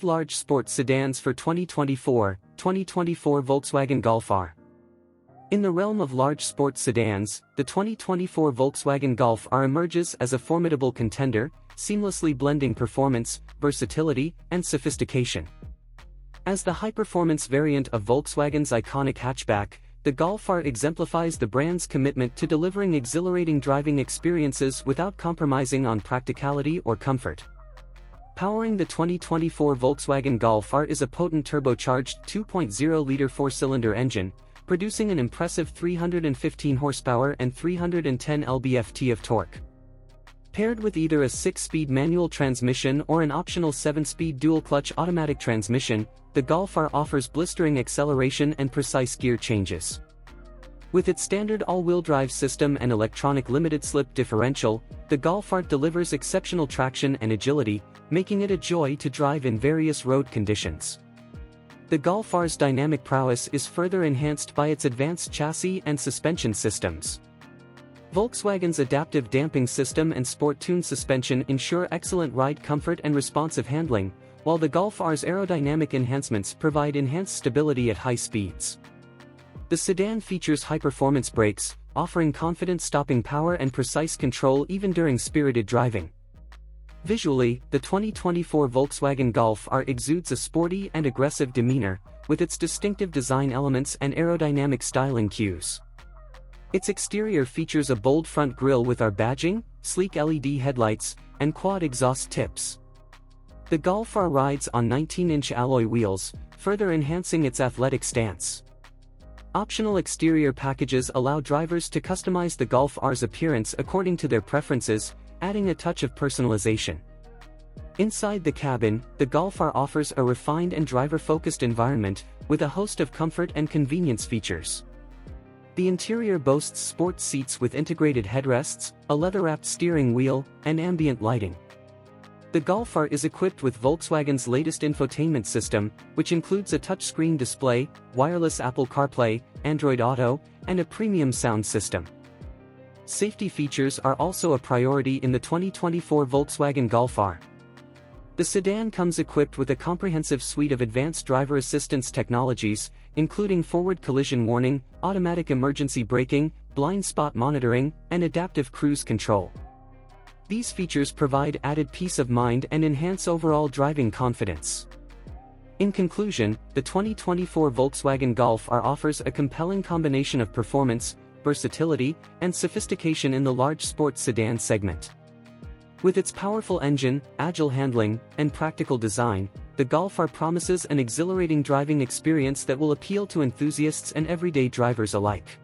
best large sports sedans for 2024 Volkswagen Golf R. In the realm of large sports sedans, the 2024 Volkswagen Golf R emerges as a formidable contender, seamlessly blending performance, versatility, and sophistication. As the high-performance variant of Volkswagen's iconic hatchback, the Golf R exemplifies the brand's commitment to delivering exhilarating driving experiences without compromising on practicality or comfort. Powering the 2024 Volkswagen Golf R is a potent turbocharged 2.0-liter four-cylinder engine, producing an impressive 315 horsepower and 310 lb-ft of torque. Paired with either a 6-speed manual transmission or an optional 7-speed dual-clutch automatic transmission, the Golf R offers blistering acceleration and precise gear changes. With its standard all-wheel drive system and electronic limited-slip differential, the Golf R delivers exceptional traction and agility, making it a joy to drive in various road conditions. The Golf R's dynamic prowess is further enhanced by its advanced chassis and suspension systems. Volkswagen's adaptive damping system and sport-tuned suspension ensure excellent ride comfort and responsive handling, while the Golf R's aerodynamic enhancements provide enhanced stability at high speeds. The sedan features high-performance brakes, offering confident stopping power and precise control even during spirited driving. Visually, the 2024 Volkswagen Golf R exudes a sporty and aggressive demeanor, with its distinctive design elements and aerodynamic styling cues. Its exterior features a bold front grille with R badging, sleek LED headlights, and quad exhaust tips. The Golf R rides on 19-inch alloy wheels, further enhancing its athletic stance. Optional exterior packages allow drivers to customize the Golf R's appearance according to their preferences, adding a touch of personalization. Inside the cabin, the Golf R offers a refined and driver-focused environment, with a host of comfort and convenience features. The interior boasts sports seats with integrated headrests, a leather-wrapped steering wheel, and ambient lighting. The Golf R is equipped with Volkswagen's latest infotainment system, which includes a touchscreen display, wireless Apple CarPlay, Android Auto, and a premium sound system. Safety features are also a priority in the 2024 Volkswagen Golf R. The sedan comes equipped with a comprehensive suite of advanced driver assistance technologies, including forward collision warning, automatic emergency braking, blind spot monitoring, and adaptive cruise control. These features provide added peace of mind and enhance overall driving confidence. In conclusion, the 2024 Volkswagen Golf R offers a compelling combination of performance, versatility, and sophistication in the large sports sedan segment. With its powerful engine, agile handling, and practical design, the Golf R promises an exhilarating driving experience that will appeal to enthusiasts and everyday drivers alike.